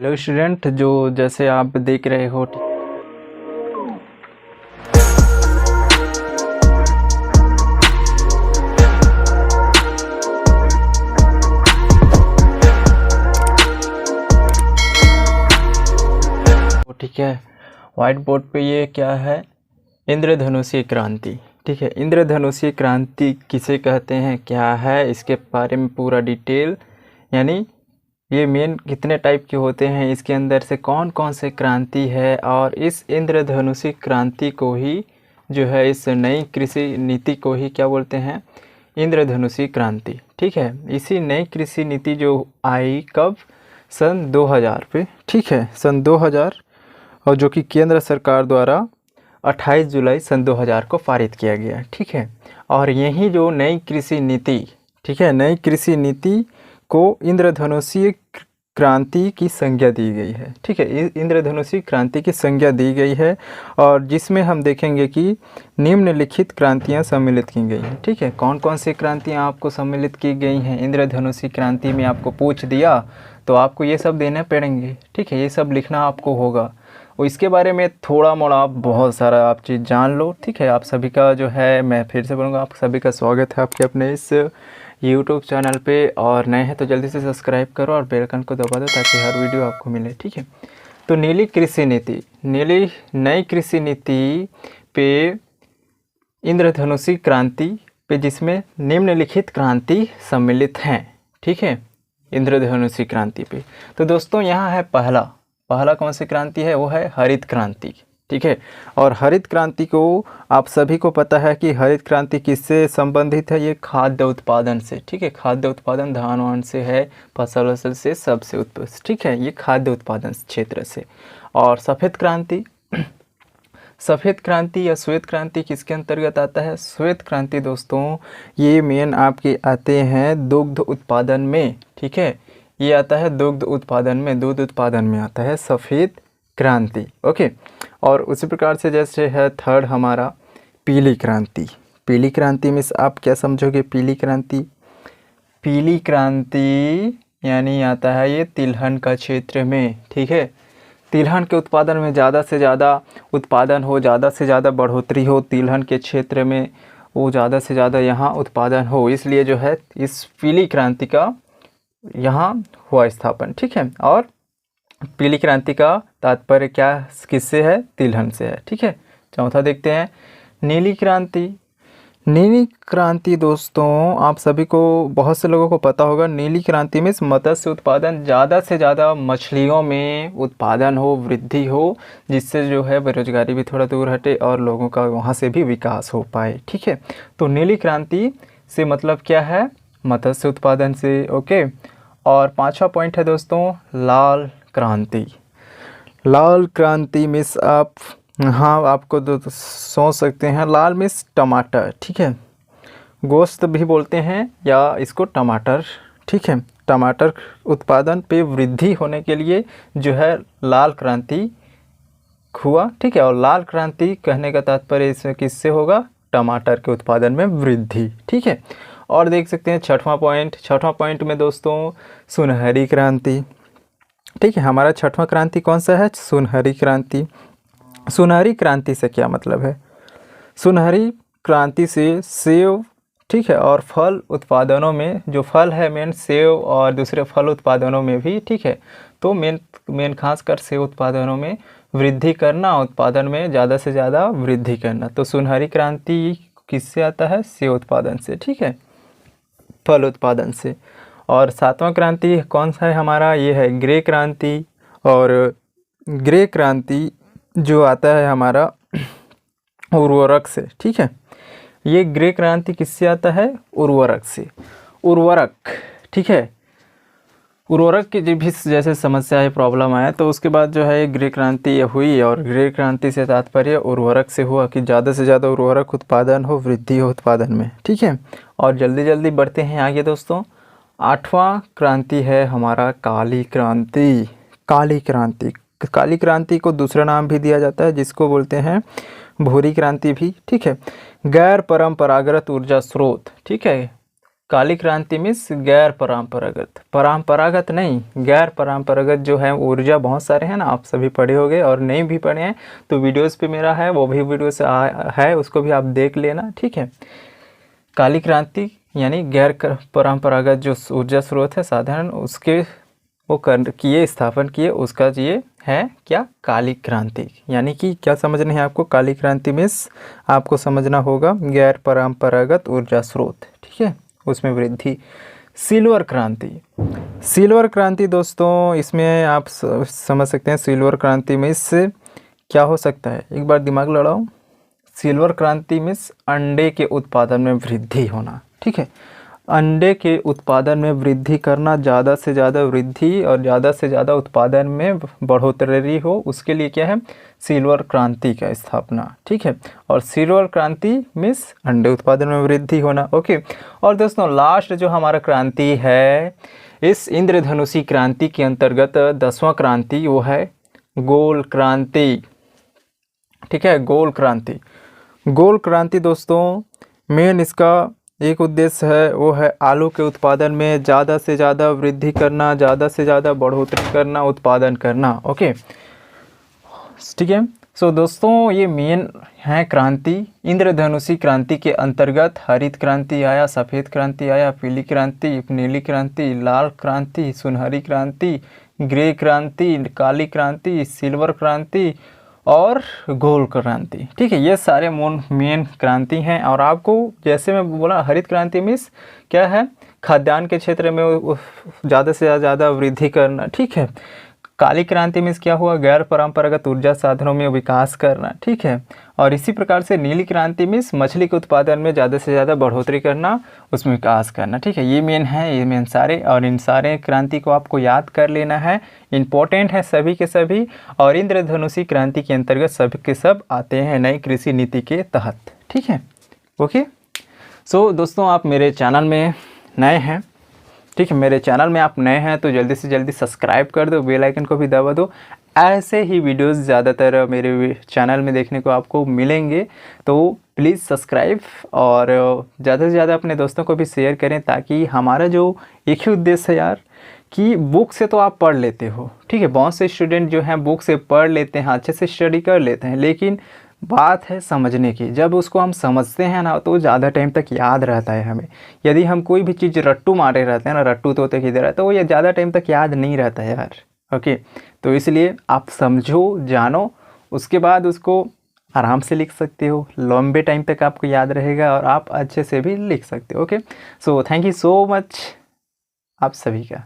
Hello student, जो जैसे आप देख रहे हो ठीक है। व्हाइट बोर्ड पे ये क्या है, इंद्रधनुषीय क्रांति। ठीक है, इंद्रधनुषीय क्रांति किसे कहते हैं, क्या है, इसके बारे में पूरा डिटेल, यानी ये मेन कितने टाइप के होते हैं, इसके अंदर से कौन कौन से क्रांति है, और इस इंद्रधनुषी क्रांति को ही जो है, इस नई कृषि नीति को ही क्या बोलते हैं, इंद्रधनुषी क्रांति। ठीक है, इसी नई कृषि नीति जो आई कब, सन 2000 पे। ठीक है, सन 2000, और जो कि केंद्र सरकार द्वारा 28 जुलाई सन 2000 को पारित किया गया। ठीक है, और यही जो नई कृषि नीति, ठीक है, नई कृषि नीति को इंद्रधनुषीय क्रांति की संज्ञा दी गई है। ठीक है, इंद्रधनुषीय क्रांति की संज्ञा दी गई है, और जिसमें हम देखेंगे कि निम्नलिखित क्रांतियां सम्मिलित की गई हैं। ठीक है, कौन कौन सी क्रांतियां आपको सम्मिलित की गई हैं इंद्रधनुषीय क्रांति में, आपको पूछ दिया तो आपको ये सब देने पड़ेंगे। ठीक है, ये सब लिखना आपको होगा, और इसके बारे में थोड़ा मोड़ा आप बहुत सारा आप चीज़ जान लो। ठीक है, आप सभी का जो है, मैं फिर से बोलूँगा, आप सभी का स्वागत है आपके अपने इस यूट्यूब चैनल पे, और नए हैं तो जल्दी से सब्सक्राइब करो और बेल आइकन को दबा दो ताकि हर वीडियो आपको मिले। ठीक है, तो नीली कृषि नीति, नीली नई कृषि नीति पे इंद्रधनुषी क्रांति पे, जिसमें निम्नलिखित क्रांति सम्मिलित हैं। ठीक है, इंद्रधनुषी क्रांति पे तो दोस्तों यहाँ है पहला कौन सी क्रांति है, वो है हरित क्रांति। ठीक है, और हरित क्रांति को आप सभी को पता है कि हरित क्रांति किससे संबंधित है, ये खाद्य उत्पादन से। ठीक है, खाद्य उत्पादन धान वान से है, फसल वसल से, सबसे उत्पन्न। ठीक है, ये खाद्य उत्पादन क्षेत्र से। और सफ़ेद क्रांति, सफ़ेद क्रांति या श्वेत क्रांति किसके अंतर्गत आता है, श्वेत क्रांति दोस्तों ये मेन आपके आते हैं दुग्ध उत्पादन में। ठीक है, ये आता है दुग्ध उत्पादन में, दूध उत्पादन में आता है सफ़ेद क्रांति। ओके, और उसी प्रकार से जैसे है थर्ड हमारा पीली क्रांति। पीली क्रांति में आप क्या समझोगे, पीली क्रांति, पीली क्रांति यानी आता है ये तिलहन का क्षेत्र में। ठीक है, तिलहन के उत्पादन में ज़्यादा से ज़्यादा उत्पादन हो, ज़्यादा से ज़्यादा बढ़ोतरी हो, तिलहन के क्षेत्र में वो ज़्यादा से ज़्यादा यहाँ उत्पादन हो, इसलिए जो है इस पीली क्रांति का यहाँ हुआ स्थापन। ठीक है, और पीली क्रांति का तात्पर्य क्या, किससे है, तिलहन से है। ठीक है, चौथा देखते हैं नीली क्रांति। नीली क्रांति दोस्तों आप सभी को, बहुत से लोगों को पता होगा, नीली क्रांति में मत्स्य उत्पादन, ज़्यादा से ज़्यादा मछलियों में उत्पादन हो, वृद्धि हो, जिससे जो है बेरोजगारी भी थोड़ा दूर हटे और लोगों का वहाँ से भी विकास हो पाए। ठीक है, तो नीली क्रांति से मतलब क्या है, मत्स्य उत्पादन से। ओके, और पांचवा पॉइंट है दोस्तों लाल क्रांति। लाल क्रांति मिस आप, हाँ आपको सोच सकते हैं, लाल मिस टमाटर। ठीक है, गोश्त भी बोलते हैं या इसको टमाटर। ठीक है, टमाटर उत्पादन पे वृद्धि होने के लिए जो है लाल क्रांति हुआ। ठीक है, और लाल क्रांति कहने का तात्पर्य इसमें किससे होगा, टमाटर के उत्पादन में वृद्धि। ठीक है, और देख सकते हैं छठवां पॉइंट में दोस्तों सुनहरी क्रांति। ठीक है, हमारा छठवां क्रांति कौन सा है, सुनहरी क्रांति। सुनहरी क्रांति से क्या मतलब है, सुनहरी क्रांति से सेब, ठीक है, और फल उत्पादनों में, जो फल है मेन सेब और दूसरे फल उत्पादनों में भी। ठीक है, तो मेन खासकर सेब उत्पादनों में वृद्धि करना, उत्पादन में ज़्यादा से ज़्यादा वृद्धि करना। तो सुनहरी क्रांति किससे आता है, सेब उत्पादन से। ठीक है, फल उत्पादन से। और सातवां क्रांति कौन सा है हमारा, ये है ग्रे क्रांति। और ग्रे क्रांति जो आता है हमारा उर्वरक से। ठीक है, ये ग्रे क्रांति किससे आता है, उर्वरक से, उर्वरक। ठीक है, उर्वरक की भी जैसे समस्या है, प्रॉब्लम आया, तो उसके बाद जो है ग्रे क्रांति हुई, और ग्रे क्रांति से तात्पर्य उर्वरक से हुआ कि ज़्यादा से ज़्यादा उर्वरक उत्पादन हो, वृद्धि हो उत्पादन में। ठीक है, और जल्दी जल्दी बढ़ते हैं आगे दोस्तों। आठवां क्रांति है हमारा काली क्रांति। काली क्रांति, काली क्रांति को दूसरा नाम भी दिया जाता है, जिसको बोलते हैं भूरी क्रांति भी। ठीक है, गैर परंपरागत ऊर्जा स्रोत। ठीक है, काली क्रांति मीन्स गैर परंपरागत, परंपरागत नहीं, गैर परंपरागत जो है ऊर्जा बहुत सारे हैं ना, आप सभी पढ़े होंगे और नहीं भी पढ़े हैं तो वीडियोस पे मेरा है, वो भी वीडियोस है, उसको भी आप देख लेना, ठीक है। काली क्रांति यानी गैर परंपरागत जो ऊर्जा स्रोत है साधारण, उसके वो किए स्थापन किए, उसका ये है क्या, काली क्रांति। यानी कि क्या समझना है आपको, काली क्रांति मीन्स आपको समझना होगा गैर परंपरागत ऊर्जा स्रोत, ठीक है, उसमें वृद्धि। सिल्वर क्रांति, सिल्वर क्रांति दोस्तों इसमें आप समझ सकते हैं सिल्वर क्रांति में इससे क्या हो सकता है, एक बार दिमाग लड़ाओ। सिल्वर क्रांति मीन्स अंडे के उत्पादन में वृद्धि होना, ठीक है, अंडे के उत्पादन में वृद्धि करना, ज़्यादा से ज़्यादा वृद्धि और ज़्यादा से ज़्यादा उत्पादन में बढ़ोतरी हो, उसके लिए क्या है, सिल्वर क्रांति का स्थापना, ठीक है। और सिल्वर क्रांति मीन्स अंडे उत्पादन में वृद्धि होना, ओके। और दोस्तों लास्ट जो हमारा क्रांति है इस इंद्रधनुषी क्रांति के अंतर्गत 10वां क्रांति, वो है गोल क्रांति, ठीक है, गोल क्रांति। गोल क्रांति दोस्तों मेन इसका एक उद्देश्य है, वो है आलू के उत्पादन में ज़्यादा से ज़्यादा वृद्धि करना, ज़्यादा से ज़्यादा बढ़ोतरी करना, उत्पादन करना, ओके, ठीक है। सो दोस्तों ये मेन है क्रांति। इंद्रधनुषी क्रांति के अंतर्गत हरित क्रांति आया, सफ़ेद क्रांति आया, पीली क्रांति, नीली क्रांति, लाल क्रांति, सुनहरी क्रांति, ग्रे क्रांति, काली क्रांति, सिल्वर क्रांति और गोल क्रांति, ठीक है। ये सारे मेन क्रांति हैं। और आपको जैसे मैं बोला हरित क्रांति मीन्स क्या है, खाद्यान्न के क्षेत्र में ज़्यादा से ज़्यादा वृद्धि करना, ठीक है। काली क्रांति मीन्स क्या हुआ, गैर परंपरागत ऊर्जा साधनों में विकास करना, ठीक है। और इसी प्रकार से नीली क्रांति मीन्स मछली के उत्पादन में ज़्यादा से ज़्यादा बढ़ोतरी करना, उसमें विकास करना, ठीक है। ये मेन है, ये मेन सारे, और इन सारे क्रांति को आपको याद कर लेना है, इम्पोर्टेंट है सभी के सभी। और इंद्रधनुषी क्रांति के अंतर्गत सभी के सब आते हैं नई कृषि नीति के तहत, ठीक है, ओके। सो दोस्तों आप मेरे चैनल में नए हैं, ठीक है, मेरे चैनल में आप नए हैं तो जल्दी से जल्दी सब्सक्राइब कर दो, बेल आइकन को भी दबा दो। ऐसे ही वीडियोस ज़्यादातर मेरे चैनल में देखने को आपको मिलेंगे, तो प्लीज़ सब्सक्राइब और ज़्यादा से ज़्यादा अपने दोस्तों को भी शेयर करें, ताकि हमारा जो एक ही उद्देश्य है यार कि बुक से तो आप पढ़ लेते हो, ठीक है, बहुत से स्टूडेंट जो हैं बुक से पढ़ लेते हैं, अच्छे से स्टडी कर लेते हैं, लेकिन बात है समझने की। जब उसको हम समझते हैं ना तो ज़्यादा टाइम तक याद रहता है हमें। यदि हम कोई भी चीज़ रट्टू मारे रहते हैं ना, रट्टू तोते की तरह, तो वो ये ज़्यादा टाइम तक याद नहीं रहता है यार, ओके। तो इसलिए आप समझो, जानो, उसके बाद उसको आराम से लिख सकते हो, लंबे टाइम तक आपको याद रहेगा और आप अच्छे से भी लिख सकते हो, okay. So thank you so much आप सभी का।